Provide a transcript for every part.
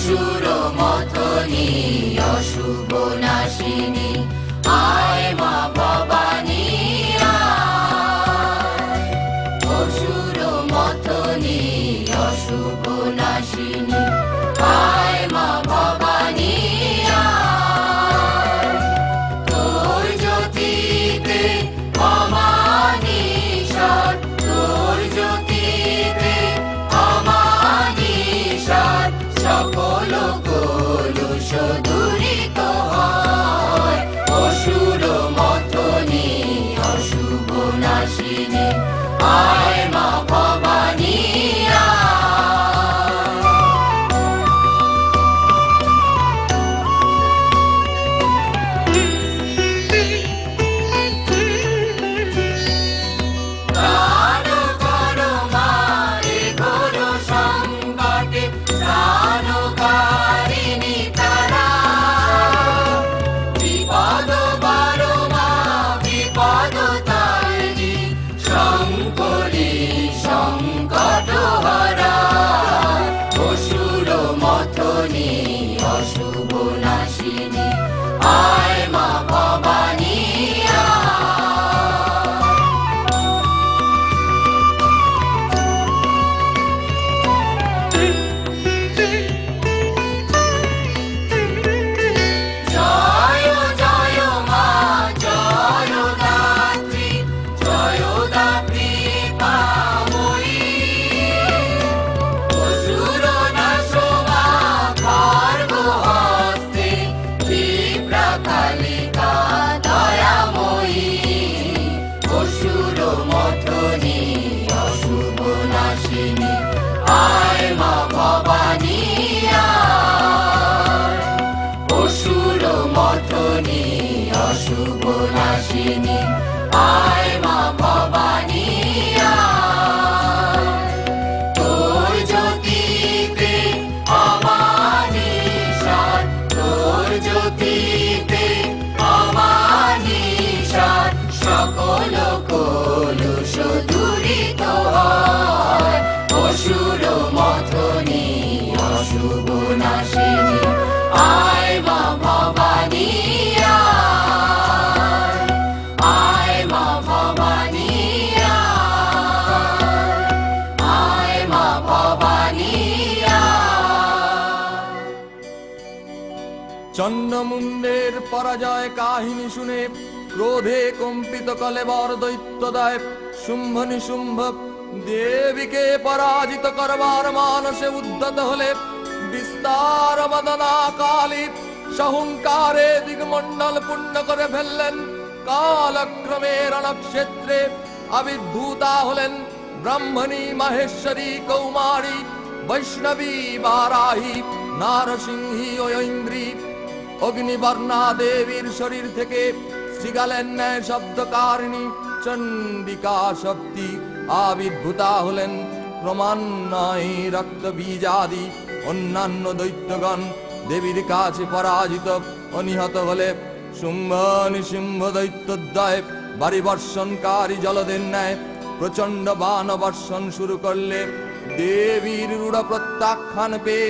অসুর মথনী অশুভ নাশিনী আয় মা ভবানী আয়। অসুর মথনী অশুভ নাশিনী আয় মা ভবানী আয়। তোর জ্যোতিতে অমানিসার, তোর জ্যোতিতে অমানিসার সকল কলুষ দূরিত হয়। অসুর মথনী অশুভ নাশিনী আয় মা ভবানী অশুভ নাশিনী আয় মা ভবানী জয় জয় মা জয় দাত্রী, জয় দাত্রী পাময়ী। অসুর নাশ মা খর্ব হস্তে ক্ষিপ্রা কালিকা দয়াময়ী। অসুর মথনী অশুভ নাশিনী আয় মা ভবানী আয়। অসুর মথনী অশুভ নাশিনী আয় মা ভবানী আয়। তোর জ্যোতিতে অমানিসার, তোর জ্যোতিতে অমানিসার সকল কলুষ দূরিত হয়। অসুর মথনী অশুভ নাশিনী আয় মা ভবানী আয়। আয় মা ভবানী আয় মা ভবানী চন্ডমুণ্ডের পরাজয় কাহিনী শুনে ক্রোধে কম্পিত কলেবর দৈত্যদয় শুম্ভ নিশুম্ভ দেবীকে পরাজিত করবার মানসে উদ্যত হলে বিস্তার বদনা কালী সহুঙ্কারে দিগমণ্ডল পূর্ণ করে ফেললেন। কালক্রমে রণক্ষেত্রে আবির্ভূতা হলেন ব্রাহ্মণী মাহেশ্বরী কৌমারী বৈষ্ণবী বারাহী নারসিংহী ও ঐন্দ্রী। অগ্নিবর্ণা দেবীর শরীর থেকে শ্রীগালের ন্যায় শব্দকারিণী চণ্ডিকা শক্তি আবির্ভূতা হলেন। ক্রমান্বয়ে রক্ত বীজাদি অন্যান্য দৈত্যগণ দেবীর কাছে পরাজিত ও নিহত হলে শুম্ভ নিশুম্ভ দৈত্যদ্বয় বাড়ি বর্ষণকারী জলদের ন্যায় প্রচন্ড বাণ বর্ষণ শুরু করলে। দেবীর রূঢ় প্রত্যাখ্যান পেয়ে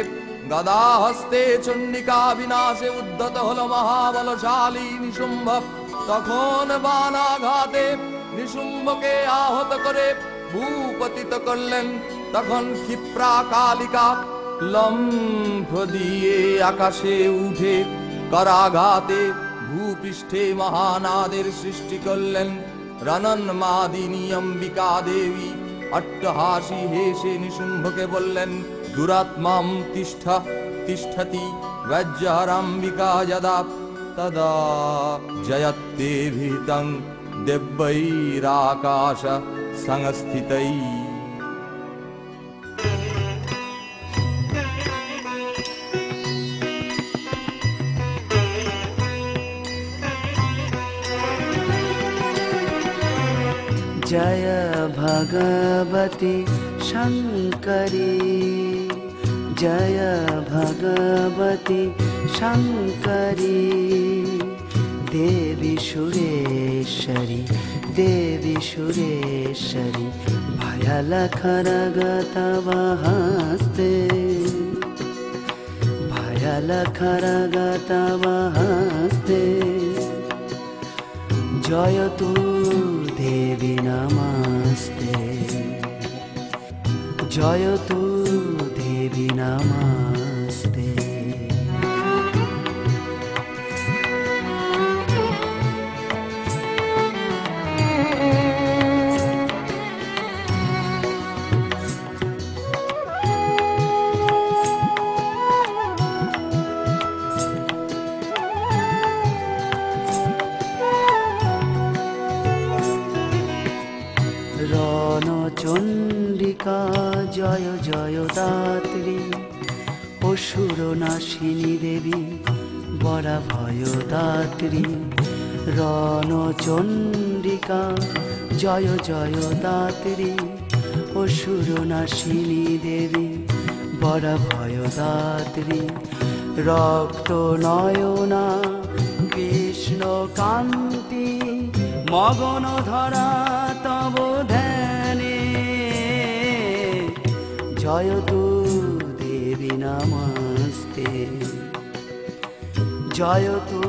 গদা হস্তে চণ্ডিকা বিনাশে উদ্ধত হল মহাবলশালী নিশুম্ভ। তখন বাণাঘাতে নিশুম্ভকে আহত করে ভূপতিত করলেন। তখন ক্ষিপ্রা কালিকা লম্ফ দিয়ে আকাশে উঠে করাঘাতে ভূপৃষ্ঠে মহানাদের সৃষ্টি করলেন। রণন্মাদিনী অম্বিকা দেবী অট্টহাসি হেসে নিশুম্ভকে বললেন, দুরাত্মাম তিষ্ঠ তিষ্ঠতি বজ্রহরাম্বিকা যদা তদা জয়তে ভীতং দিব্যৈরাকাশ সংস্থিতৈ। जय भगवती शंकरी, जय भगवती शंकरी। देवी सुरेश्वरी, देवी सुरेश्वरी, भयलखरग तव हस्ते, झलकरगतवहस्ते जयतु देवी नमस्ते जयतु देवी नमस्ते। रणचण्डिका जय जय दात्री असुर नाशिनी देवी बड़ा भय दात्री रणचण्डिका जय जय दात्री असुर नाशिनी देवी बड़ा भय दात्री रक्त नयना कृष्ण कांति मगन धरा तब ध्याने जयतु देवी नमस्ते जयतु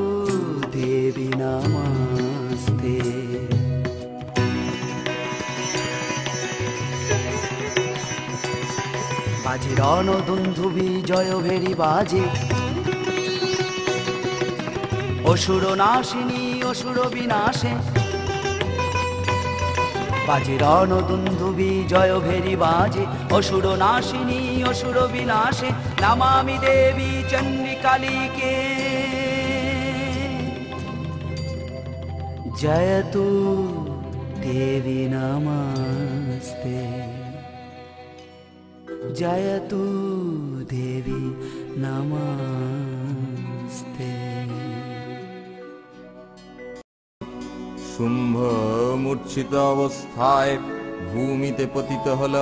देवी नमस्ते। बाजे रणदुन्दुभि जय भेरी बाजे असुर नाशिनी असुर विनाशे बाजे रणदुन्दुभि जय भेरी बाजे असुर नाशिनी असुर विनाशे नमामि देवी चण्डिकालिके जयतु देवी नमस्ते जयतु देवी नमस्ते। শুম্ভ মূর্ছিত অবস্থায় ভূমিতে পতিত হল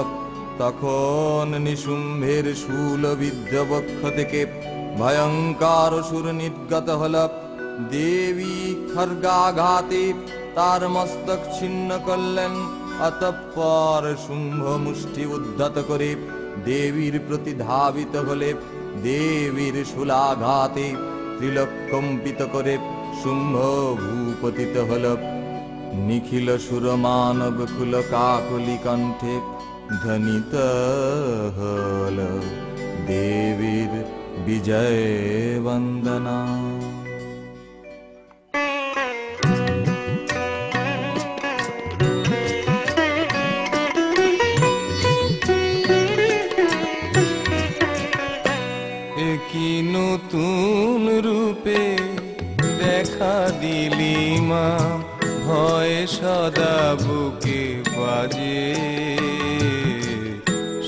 তখন নিশুম্ভের শূলবিদ্ধ বক্ষ থেকে ভয়ঙ্কর অসুর নির্গত হল দেবী খর্গাঘাতে তার মস্তক ছিন্ন করলেন অতঃপর শুম্ভ মুষ্টি উদ্ধত করে দেবীর প্রতি ধাবিত হলে দেবীর শূলাঘাতে ত্রিলোক কম্পিত করে শুম্ভ ভূপতিত হল নিখিল সুর মানব কুল কাকলি কণ্ঠে ধ্বনিত হল দেবীর বিজয় বন্দনা। কি নতুন রূপে দেখা দিলি মা ভয় সদা বুকে বাজে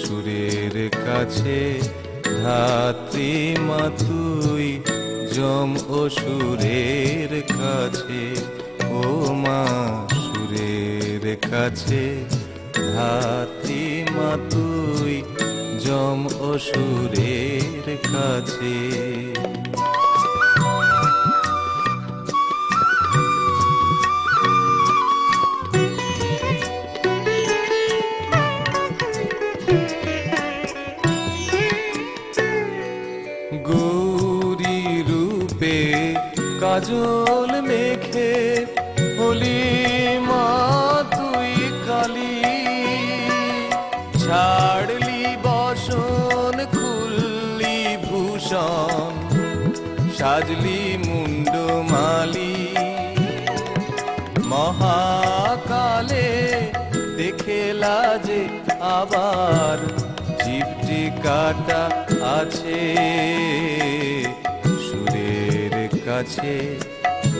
সুরের কাছে ধাত্রী মা তুই যম অসুরের কাছে ও মা সুরের কাছে ধাত্রী মা তুই যম অসুরের কাছে। গৌরী রূপে কাজল মেখে হলি মা তুই কালী ছাড়লি বসন খুললি ভূষণ সাজলি মুন্ড মালি মহাকালে দেখেলা যে আবার জিভটি কাটা আছে সুরের কাছে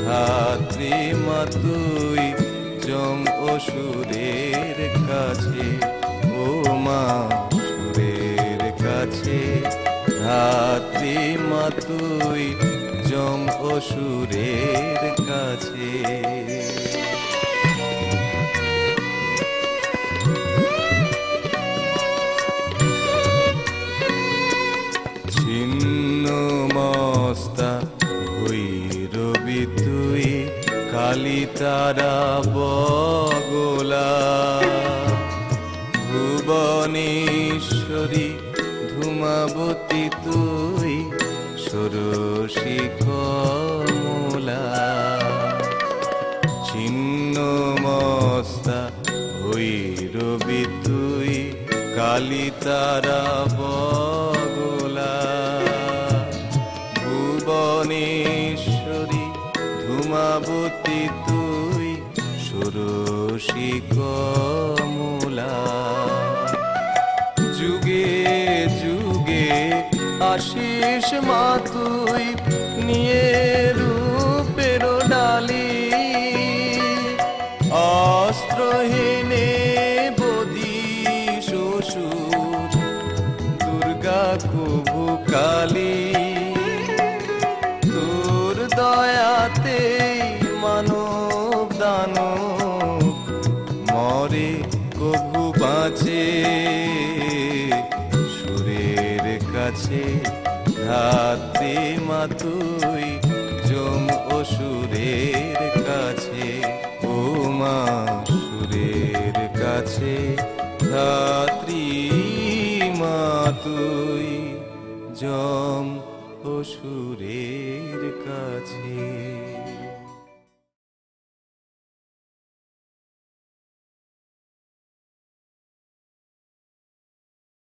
ধাত্রী মা তুই যম অসুরের কাছে ও মা সুরের কাছে ধাত্রী মা তুই যম অসুরের কাছে। ছিন্ন মস্তা ভৈরবী তুই কালী তারা বগলা ভুবনেশ্বরী ধূমাবতী তুই ষোড়শী কমলা। ছিন্ন মস্তা ভৈরবী তুই, কালী তারা বগলা। ভুবনেশ্বরী ধূমাবতী তুই, ষোড়শী কমলা। যুগে যুগে আশিস মা তুই, নিয়ে রূপের ডালি। অস্ত্রহীনে বদি শ্বশুর, দুর্গা কভু কালী। তোর দয়াতে মানব দানব, মরে কভু বাঁচে। সুরের কাছে ধাত্রী মা তুই, যম অসুরের কাছে। ও মা সুরের কাছে ধাত্রী মা তুই, যম অসুরের কাছে।